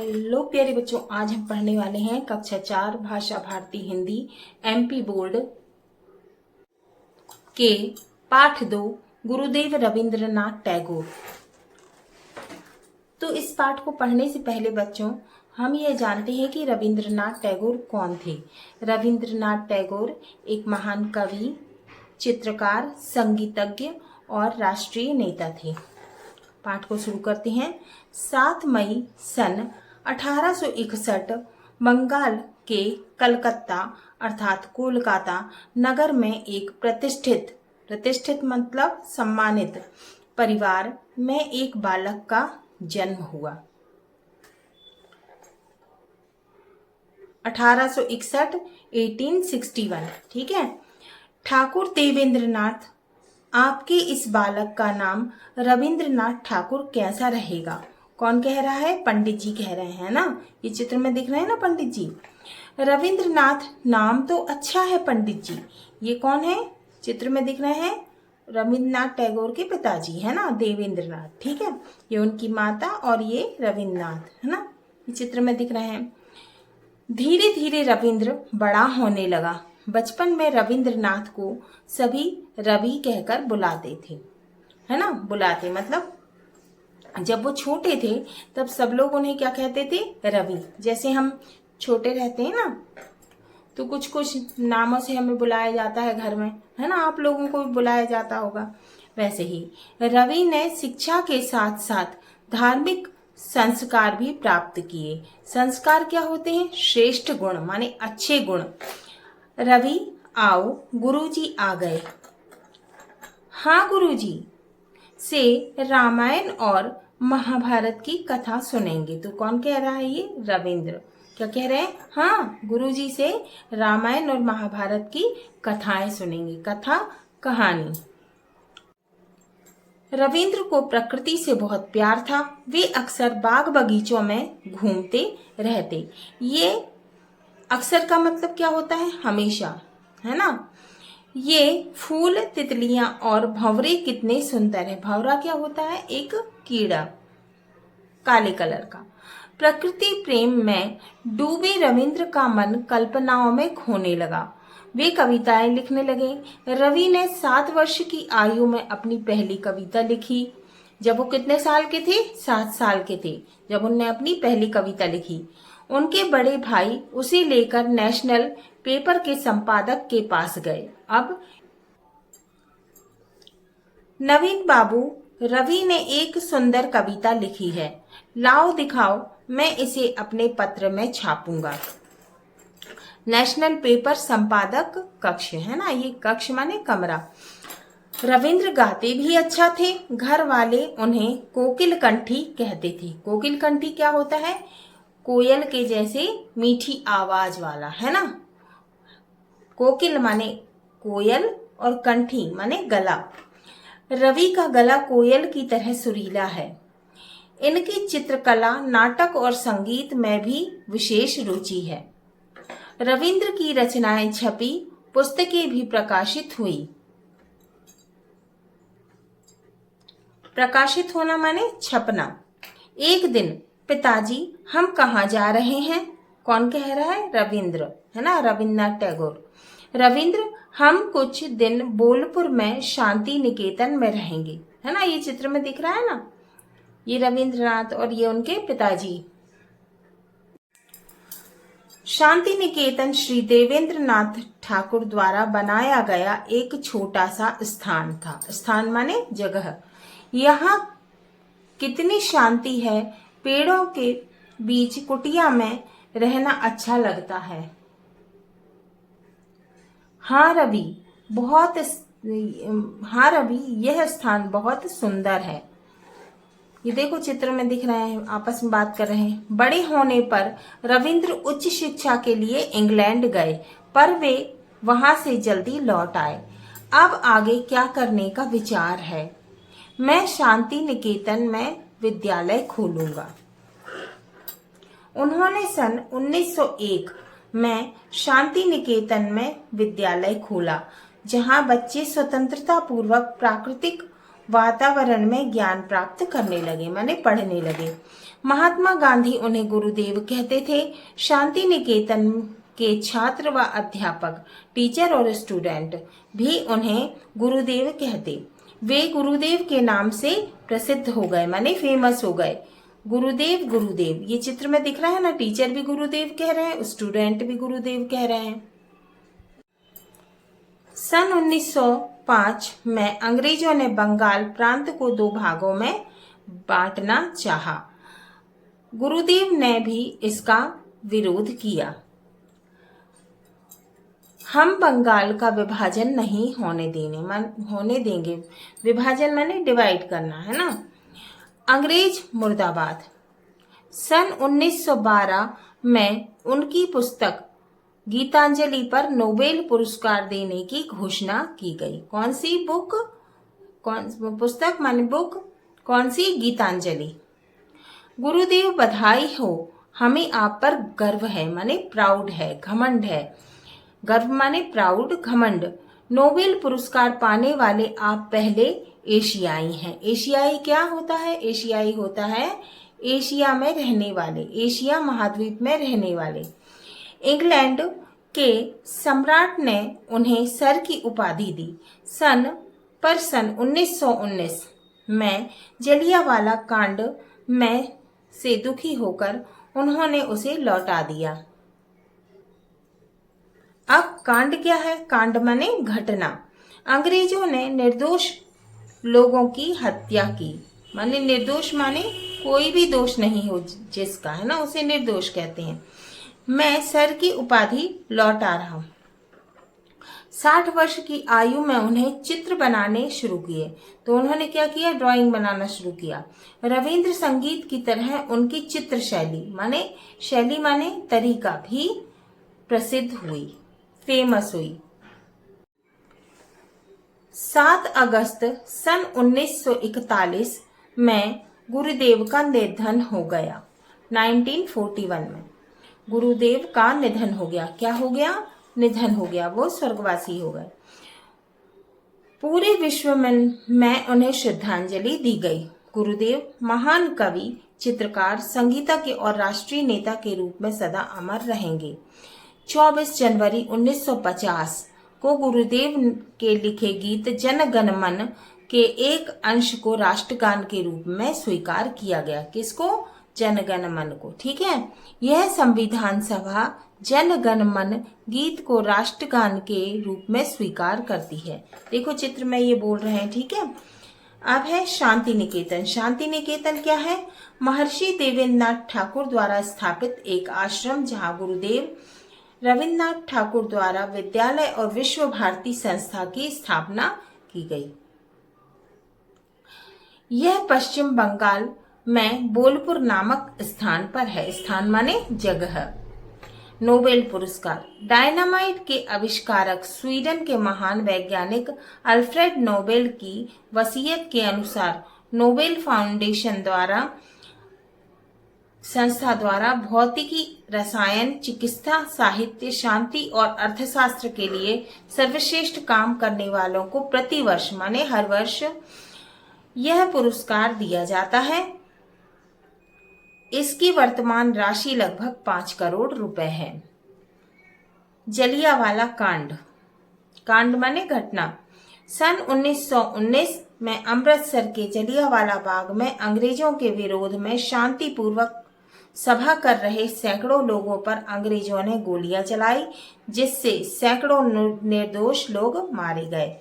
Hello प्यारे बच्चों, आज हम पढ़ने वाले हैं कक्षा 4 भाषा भारती हिंदी एमपी बोर्ड के पाठ 2 गुरुदेव रविंद्रनाथ टैगोर। तो इस पाठ को पढ़ने से पहले बच्चों हम ये जानते हैं कि रविंद्रनाथ टैगोर कौन थे। रविंद्रनाथ टैगोर एक महान कवि, चित्रकार, संगीतज्ञ और राष्ट्रीय नेता थे। पाठ को शुरू करते हैं। 7 मई सन 1861 बंगाल के कलकत्ता अर्थात कोलकाता नगर में एक प्रतिष्ठित मतलब सम्मानित परिवार में एक बालक का जन्म हुआ। 1861 ठीक है। ठाकुर देवेंद्रनाथ, आपके इस बालक का नाम रविंद्रनाथ ठाकुर कैसा रहेगा? कौन कह रहा है? पंडित जी कह रहे हैं ना। ये चित्र में दिख रहे हैं ना पंडित जी। रविंद्रनाथ नाम तो अच्छा है पंडित जी। ये कौन है? चित्र में दिख रहे हैं रविंद्रनाथ टैगोर के पिताजी है ना, देवेंद्रनाथ। ठीक है, ये उनकी माता और ये रविंद्रनाथ है ना, ये चित्र में दिख रहे हैं। धीरे धीरे रविंद्र बड़ा होने लगा। बचपन में रविंद्रनाथ को सभी रवि कहकर बुलाते थे, है ना। बुलाते मतलब जब वो छोटे थे तब सब लोग उन्हें क्या कहते थे? रवि। जैसे हम छोटे रहते हैं ना तो कुछ कुछ नामों से हमें बुलाया जाता है घर में, है ना। आप लोगों को भी बुलाया जाता होगा। वैसे ही रवि ने शिक्षा के साथ साथ धार्मिक संस्कार भी प्राप्त किए। संस्कार क्या होते हैं? श्रेष्ठ गुण माने अच्छे गुण। रवि आओ गुरुजी आ गए। हाँ गुरुजी से रामायण और महाभारत की कथा सुनेंगे। तो कौन कह रहा है? ये रविंद्र। क्या कह रहे हैं? हाँ गुरुजी से रामायण और महाभारत की कथाएं सुनेंगे। कथा कहानी। रविंद्र को प्रकृति से बहुत प्यार था। वे अक्सर बाग बगीचों में घूमते रहते। ये अक्सर का मतलब क्या होता है? हमेशा, है ना। ये फूल, तितलियां और भंवरे कितने सुंदर है। भंवरा क्या होता है? एक कीड़ा, काले कलर का। प्रकृति प्रेम में डूबे रविंद्र का मन कल्पनाओं में खोने लगा। वे कविताएं लिखने लगे। रवि ने 7 वर्ष की आयु में अपनी पहली कविता लिखी। जब वो कितने साल के थे? 7 साल के थे जब उन्होंने अपनी पहली कविता लिखी। उनके बड़े भाई उसे लेकर नेशनल पेपर के संपादक के पास गए। अब नवीन बाबू, रवि ने एक सुंदर कविता लिखी है, लाओ दिखाओ, मैं इसे अपने पत्र में छापूंगा। नेशनल पेपर संपादक कक्ष है ना, ये कक्ष माने कमरा। रविंद्र गाते भी अच्छा थे। घर वाले उन्हें कोकिल कंठी कहते थे। कोकिल कंठी क्या होता है? कोयल के जैसे मीठी आवाज वाला, है ना। कोकिल माने कोयल और कंठी माने गला। रवि का गला कोयल की तरह सुरीला है। इनकी चित्रकला, नाटक और संगीत में भी विशेष रुचि है। रविंद्र की रचनाएं छपी, पुस्तकें भी प्रकाशित हुई। प्रकाशित होना माने छपना। एक दिन, पिताजी हम कहाँ जा रहे हैं? कौन कह रहा है? रविंद्र, है ना, रविंद्रनाथ टैगोर। रविंद्र, हम कुछ दिन बोलपुर में शांति निकेतन में रहेंगे, है ना। ये चित्र में दिख रहा है ना, ये रविंद्रनाथ और ये उनके पिताजी। शांति निकेतन श्री देवेंद्रनाथ ठाकुर द्वारा बनाया गया एक छोटा सा स्थान था। स्थान माने जगह। यहाँ कितनी शांति है। पेड़ों के बीच कुटिया में रहना अच्छा लगता है। हाँ रवि, यह स्थान बहुत सुंदर है। ये देखो चित्र में दिख रहे हैं, आपस में बात कर रहे हैं। बड़े होने पर रविंद्र उच्च शिक्षा के लिए इंग्लैंड गए, पर वे वहां से जल्दी लौट आए। अब आगे क्या करने का विचार है? मैं शांति निकेतन में विद्यालय खोलूंगा। उन्होंने सन 1901 में शांति निकेतन में विद्यालय खोला, जहां बच्चे स्वतंत्रता पूर्वक प्राकृतिक वातावरण में ज्ञान प्राप्त करने लगे, माने पढ़ने लगे। महात्मा गांधी उन्हें गुरुदेव कहते थे। शांति निकेतन के छात्र व अध्यापक, टीचर और स्टूडेंट भी उन्हें गुरुदेव कहते। वे गुरुदेव के नाम से प्रसिद्ध हो गए, माने फेमस हो गए। गुरुदेव गुरुदेव ये चित्र में दिख रहा है ना, टीचर भी गुरुदेव कह रहे हैं, स्टूडेंट भी गुरुदेव कह रहे हैं। सन 1905 में अंग्रेजों ने बंगाल प्रांत को 2 भागों में बांटना चाहा। गुरुदेव ने भी इसका विरोध किया। हम बंगाल का विभाजन नहीं होने देंगे। विभाजन माने डिवाइड करना, है ना। अंग्रेज मुर्दाबाद। सन 1912 में उनकी पुस्तक गीतांजलि पर नोबेल पुरस्कार देने की घोषणा की गई। कौन सी बुक, पुस्तक माने बुक, कौन सी? गीतांजलि। गुरुदेव बधाई हो, हमें आप पर गर्व है, माने प्राउड है, घमंड है। गर्व माने प्राउड, घमंड। नोबेल पुरस्कार पाने वाले आप पहले एशियाई हैं। एशियाई क्या होता है? एशियाई होता है एशिया में रहने वाले, एशिया महाद्वीप में रहने वाले। इंग्लैंड के सम्राट ने उन्हें सर की उपाधि दी। सन 1919 में जलियांवाला कांड में से दुखी होकर उन्होंने उसे लौटा दिया। अब कांड क्या है? कांड माने घटना। अंग्रेजों ने निर्दोष लोगों की हत्या की, माने निर्दोष माने कोई भी दोष नहीं हो जिसका, है ना, उसे निर्दोष कहते हैं। मैं सर की उपाधि लौटा रहा हूं। 60 वर्ष की आयु में उन्हें चित्र बनाने शुरू किए, तो उन्होंने क्या किया? ड्राइंग बनाना शुरू किया। रविंद्र संगीत की तरह उनकी चित्र शैली माने तरीका भी प्रसिद्ध हुई, फेमस हुई। 7 अगस्त सन 1941 में गुरुदेव का निधन हो गया। 1941 में गुरुदेव का निधन हो गया। क्या हो गया? निधन हो गया, वो स्वर्गवासी हो गए। पूरे विश्व में उन्हें श्रद्धांजलि दी गई। गुरुदेव महान कवि, चित्रकार, संगीतज्ञ और राष्ट्रीय नेता के रूप में सदा अमर रहेंगे। 24 जनवरी 1950 को गुरुदेव के लिखे गीत जन गण मन के एक अंश को राष्ट्रगान के रूप में स्वीकार किया गया। किसको? जन गण मन को। ठीक है, यह संविधान सभा जन गण मन गीत को राष्ट्रगान के रूप में स्वीकार करती है। देखो चित्र में ये बोल रहे हैं। ठीक है, अब है शांति निकेतन। शांति निकेतन क्या है? महर्षि देवेंद्रनाथ ठाकुर द्वारा स्थापित एक आश्रम जहाँ गुरुदेव रविन्द्रनाथ ठाकुर द्वारा विद्यालय और विश्व भारती संस्था की स्थापना की गई। यह पश्चिम बंगाल में बोलपुर नामक स्थान पर है। स्थान माने जगह। नोबेल पुरस्कार। डायनामाइट के आविष्कारक स्वीडन के महान वैज्ञानिक अल्फ्रेड नोबेल की वसीयत के अनुसार नोबेल फाउंडेशन संस्था द्वारा भौतिकी, रसायन, चिकित्सा, साहित्य, शांति और अर्थशास्त्र के लिए सर्वश्रेष्ठ काम करने वालों को प्रतिवर्ष माने हर वर्ष यह पुरस्कार दिया जाता है। इसकी वर्तमान राशि लगभग 5 करोड़ रुपए है। जलियांवाला कांड। कांड माने घटना। सन 1919 में अमृतसर के जलियांवाला बाग में अंग्रेजों के विरोध में शांतिपूर्वक सभा कर रहे सैकड़ों लोगों पर अंग्रेजों ने गोलियां चलाई, जिससे सैकड़ों निर्दोष लोग मारे गए।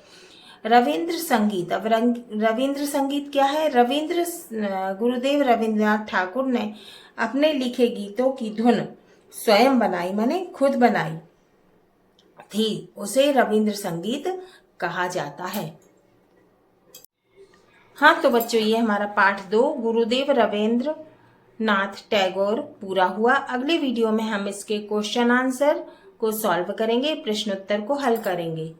रविंद्र संगीत। अब रविंद्र संगीत क्या है? गुरुदेव रविन्द्रनाथ ठाकुर ने अपने लिखे गीतों की धुन स्वयं बनाई, माने खुद बनाई थी, उसे रविंद्र संगीत कहा जाता है। हाँ तो बच्चों, ये हमारा पाठ 2 गुरुदेव रविंद्र नाथ टैगोर पूरा हुआ। अगले वीडियो में हम इसके क्वेश्चन आंसर को सॉल्व करेंगे, प्रश्नोत्तर को हल करेंगे।